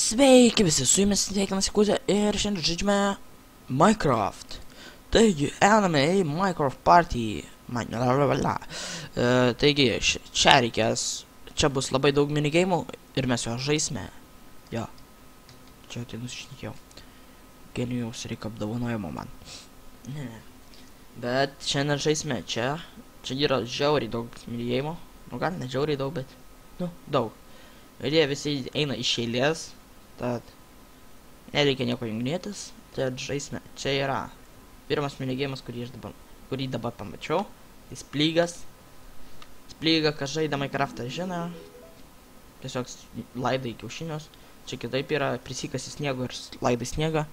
Sveiki visi, su jumis sveikinas Kuzė ir šiandien žaidžiame Minecraft. Taigi, einame į Minecraft Party. Taigi, čia reikės, čia bus labai daug minigeimų ir mes jo žaisime. Jo, čia tai nusišnekėjau. Genijaus reikia apdovanojimo man. Ne. Bet šiandien žaisime čia. Čia yra žiauriai daug minigeimų. Nu gal ne žiauriai daug, bet, nu, daug. Ir jie visi eina iš eilės. Tad nereikia nieko junginėtis, tad žaisime. Čia yra pirmas minigeimas, kurį dabar pamačiau. Jis plygas. Splyga, kas žaidė Minecraftą žino. Tiesiog laidai kiaušinius. Čia kitaip yra, prisikasi sniego ir laidai sniegą.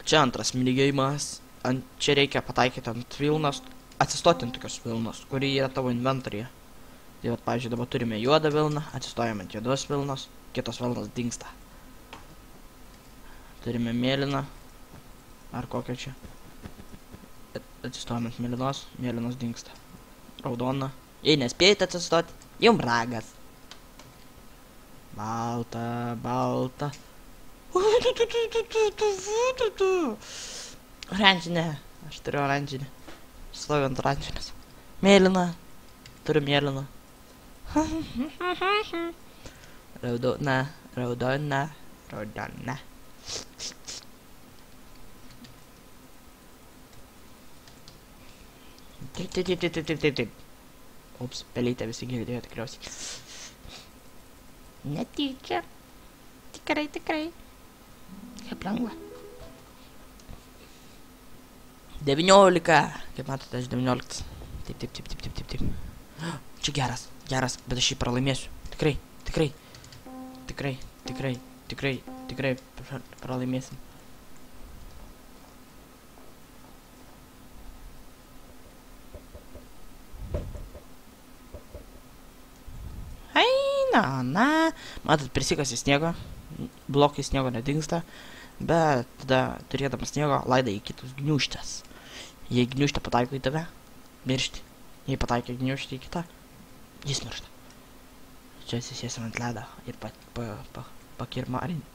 Čia antras minigeimas. Čia reikia pataikyti ant vilnos, atsistoti ant tokios vilnos, kuri yra tavo inventoryje. Tai vat, pavyzdžiui, dabar turime juodą vilną, atsistojame ant juodos vilnos, kitos vilnos dingsta. Turime mėlyną, ar kokią čia. Atsistojame ant mėlynos, mėlynos dingsta. Raudona, jei nespėjate atsistoti, jum ragas. Balta, balta. Oranžinė, aš turiu oranžinį. Stoviu ant oranžinės. Mėlyna, turiu mėlyną. Raudona, raudona, raudona. Taip. Ups, pelytę visi girdėjo tikriausiai. Netyčia. Tikrai. Kaip lengva. 19. Kaip matote, aš 19. Taip. Čia geras, bet aš jį pralaimėsiu. Tikrai pralaimėsim. Na. Matot, prisikasi sniego. Blokai sniego nedingsta. Bet tada, turėdamas sniego, laidai į kitus gniūžtes. Jei gniūžtę pataiko į tave, miršti. Jei pataikė gniūžtę į kitą, jis miršta. Čia susėsim ant ledą ir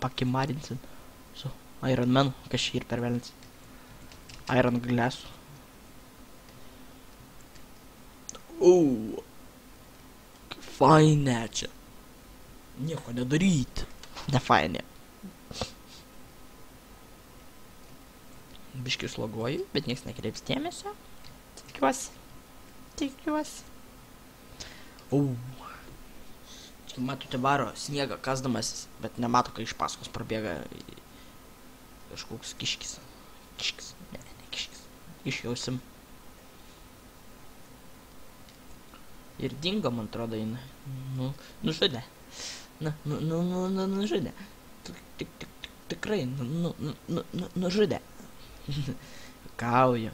pakimarinsim su Iron Manu, kas šį ir pervelins. Iron Glass. Fainė čia. Nieko nedaryti. Nefainė. Biškai sloguoju, bet nieks nekreips dėmesio. Tikiuosi. Čia matote varo sniegą kasdamasis, bet nemato, kai iš paskos prabėga kažkoks kiškis. Ne kiškis. Išjausim. Ir dingo, man atrodo, eina. Nužudė. Nužudė. Tikrai, nužudė. Kauju.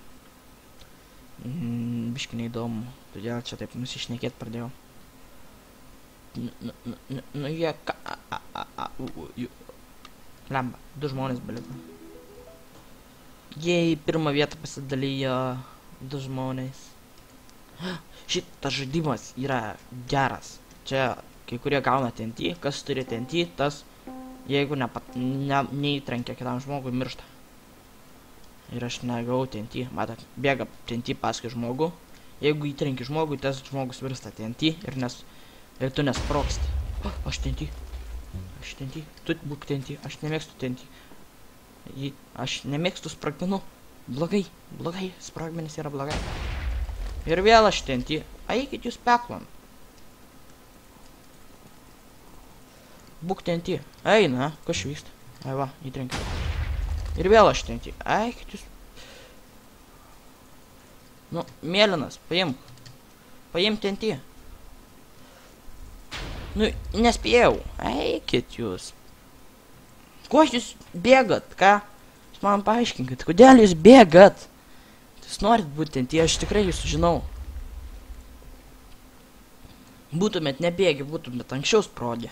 Biškai neįdomu. Todėl čia taip nusišnekėt pradėjau. Jie lemba. 2 žmonės beliko. Jei pirmą vietą pasidalijo 2 žmonės. Šitas žaidimas yra geras. Čia kai kurie gauna TNT. Kas turi TNT, tas jeigu neįtrenkia kitam žmogui, miršta. Ir aš negavau TNT. Matot, bėga TNT paskui žmogų. Jeigu įtrenki žmogui, tas žmogus virsta TNT ir tu nesprogsti. Aš TNT. Tu būk TNT. Aš nemėgstu TNT. Aš nemėgstu sprogmenų. Blogai. Sprogmenys yra blogai. Ir vėl aš TNT. Eikit jūs peklon. Būk TNT. Eina, kas vyksta? Ai va, įtrenkiu. Ir vėl aš TNT. Eikit jūs. Nu, mėlynas, paimk. Paimk TNT. Nu, nespėjau. Eikit jūs. Kuo jūs bėgat, ką? Jūs man paaiškinkit, kodėl jūs bėgat? Jūs norit būti TNT, aš tikrai jūsų žinau. Būtumėt nebėgi, būtumėt anksčiau sprogę.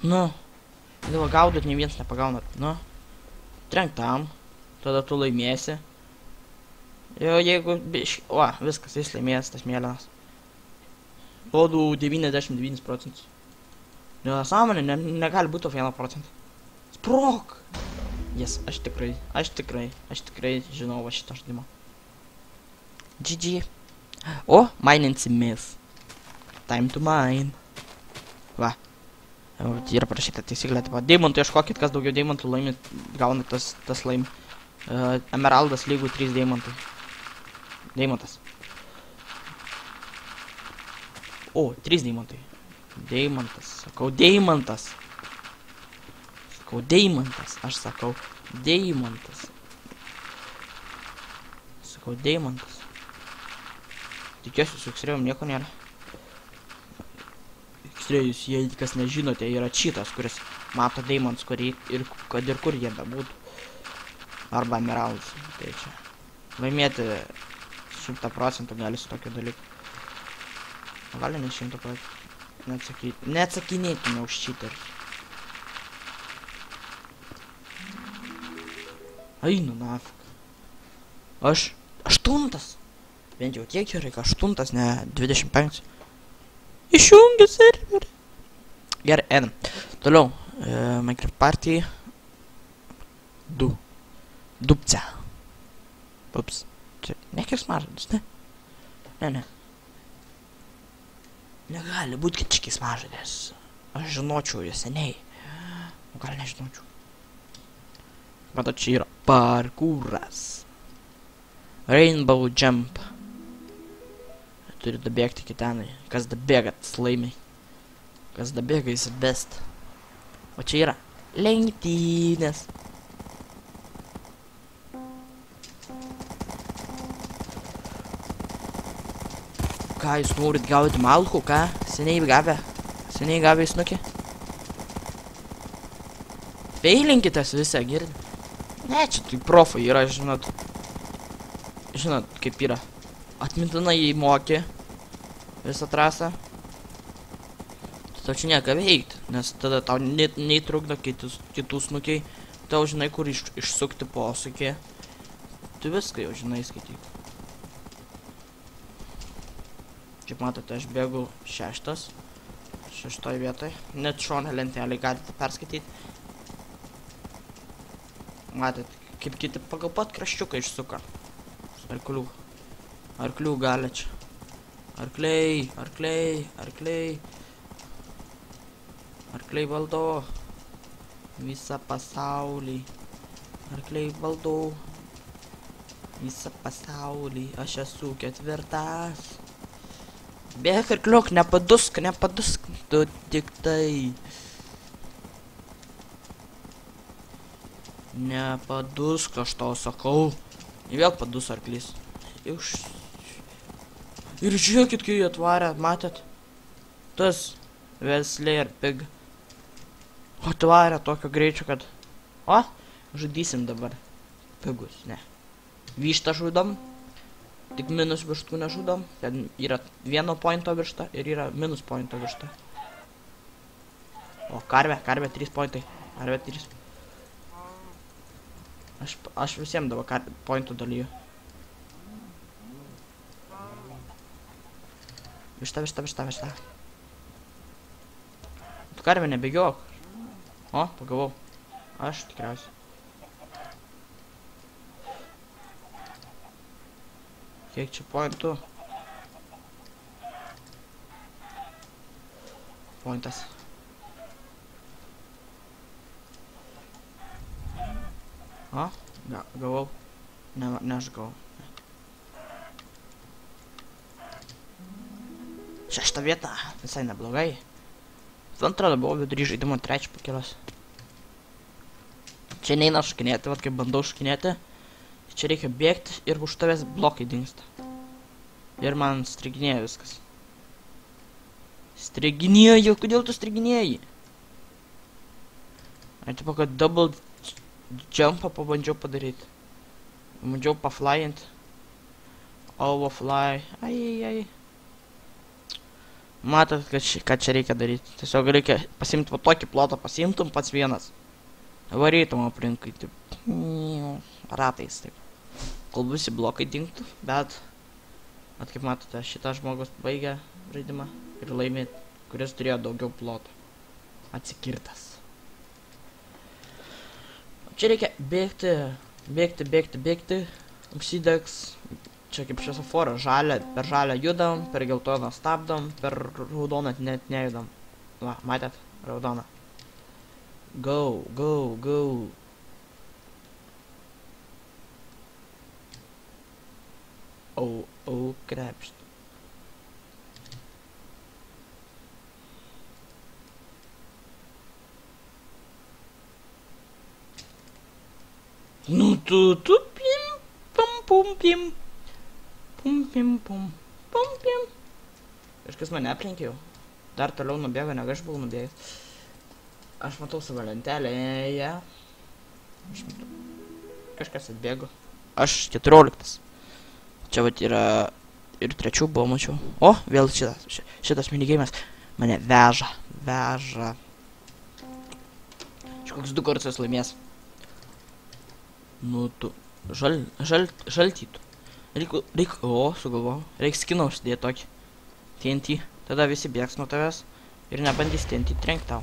Nu, dėl gaudot, nei vienas nepagaunat. Nu, trenk tam, tada tu laimėsi. Jo, jeigu viskas, jis laimės, tas mėlynas. Duodu 99%. Nesąmonė, negali būti 1%. Sprok! Yes, aš tikrai žinau va šitą žaidimą. GG. O, maininsimės. Time to mine. Va. Yra parašyta taisyklė, taip pat. Deimantų ieškokit, kas daugiau deimantų laimi, gauna tas laimi. Emeraldas lygų 3 deimantai. Deimantas. O, 3 deimantai. Deimantas. Sakau, deimantas. Sakau, deimantas. Aš sakau, deimantas. Sakau, deimantas. Tikiuosi, su X-ray'um nieko nėra. X-ray'us, jei kas nežinote, yra cheatas, kuris mato deimantus, ir kad ir kur jie bebūtų. Arba emeraldus. Tai čia. Laimėti 100% gali su tokiu dalyku. Gali ne 100%. Neatsakinėkime už cheaterius. Einu nafik. Aš 8. Bent jau tiek gerai, kad 8, ne 25. Išjungiu serverį. Gerai, einam. Toliau. Minecraft Party 2. Dupce. Ups. Čia nekis mažas, ne? Ne. Negali būti, kad čikis mažas. Aš žinočiau jo seniai. O gal nežinočiau. Matot, čia yra parkūras. Rainbow Jump. Turi dabėgti iki tenai. Kas dabėga, tas laimi. Kas dabėga, jis best. O čia yra lenktynės. Ką, jūs norit gauti malkų, ką? Seniai gavę snukį? Feilinkitės visą, girdi? Ne, čia tai profai yra, žinot. Žinot, kaip yra. Atmintinai jį mokė visą trasą. Tau čia nieko veikti, nes tada tau neįtrukdo kitų snukiai. Tau žinai, kur išsukti posūkį. Tu viską jau žinai skaityk. Kaip matote, aš bėgu 6. 6 vietoj. Net šone lentelį galite perskaityti. Matot, kaip kiti pagal pat kraščiuką išsuka. Arklių gali čia. Arkliai. Arkliai valdo visą pasaulį. Arkliai valdo visą pasaulį. Aš esu 4. Bėk arkliuk, nepadusk. Tu tik tai. Nepadusk, aš tau sakau. Ir vėl padus arklys. Ir žiūrėkit, kai jį atvarė, matėt? Tas Wesley ir Pig. Atvarė tokio greičio, kad... O, žudysim dabar. Pigus, ne. Vištą žudom. Tik minus vištų nežudom. Ten yra 1 pointo višta ir yra minus pointo višta. O, karvė 3 pointai. Karvė 3. Aš visiems dabar pointų dalyju. Višta. Tu karvė nebėgiok. O, pagavau. Aš tikriausiai. Kiek čia pointų? Pointas. O, gavau. Ne aš gavau. 6 vieta, visai neblogai. Antrą buvau vidury žaidimo 3 pakelas. Čia neina šakinėti, vat kaip bandau šakinėti. Čia reikia bėgti ir už tavęs blokai dingsta. Ir man striginėja viskas. Striginėju, kodėl tu striginėji? Ar tipo, kad double jumpą pabandžiau padaryti. Pabandžiau paflyint. Overfly. Ai. Matot, ką čia reikia daryti. Tiesiog reikia pasimti po tokį plotą, pasimtum pats vienas. Varytum aplinkai, taip. Ratais, taip. Kol visi blokai dingtų, bet kaip matote, šitas žmogus baigė žaidimą ir laimė, kuris turėjo daugiau plotų. atsikirtas. Čia reikia bėgti, užsidegs, čia kaip šviesoforas, žalia, per žalę judam, per geltoną stabdom, per raudoną net nejudam. Va, matėt, raudoną. Go. Krepšt. Nu tu pim. Kažkas mane aplenkė jau. Dar toliau nubėgo, negu aš buvau nubėgęs. Aš matau savo lentelėje. Kažkas atbėgo. Aš 14. Čia vat yra ir 3 buvo, mačiau. O, vėl šitas minigeimas mane veža. Čia koks 2 kartus laimės. Nu tu, žaltytų. Sugalvojau. Reik skiną užsidėti tokį. TNT. Tada visi bėgs nuo tavęs ir nebandys TNT trenkt tau.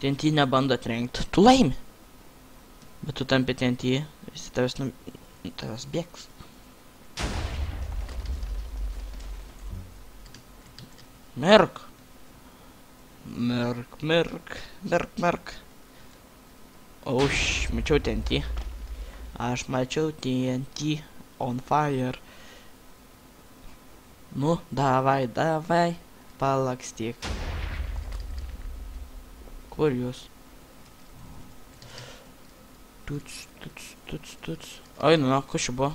TNT nebando trenkt. Tu laimi. Bet tu tampi TNT, visi tavęs bėgs. Merk. Mačiau TNT. Aš mačiau TNT on fire. Nu, davai, palakstyk. Kur jūs? Tuts. Oi, nu, kas čia buvo?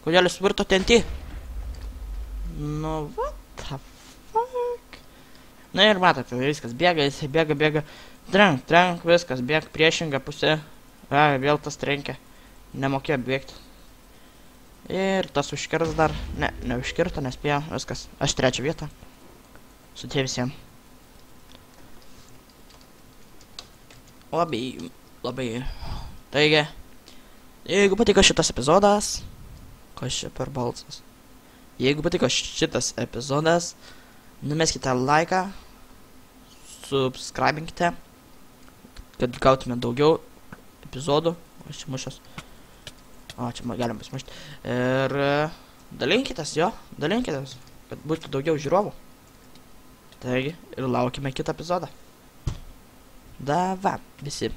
Kodėl jis virto TNT? Nu, what the fuck? Na ir matote, viskas bėga, jisai bėga. Trenk, viskas, bėg priešingą pusę. Vėl tas trenkia. Nemokėjo bėgti. Ir tas užkirs dar. Ne, neužkirto, nespėjo, viskas. Aš 3 vietą. Su tie visiems. Labai. Taigi, jeigu patiko šitas epizodas, kas čia per balsas? Jeigu patiko šitas epizodas, numeskite laiką, subscribinkite, kad gautume daugiau epizodų. Aš čia mušęs. O, čia galim pasimušti. Ir dalinkitės, kad būtų daugiau žiūrovų. Taigi, ir laukime kitą epizodą. Dava, visi.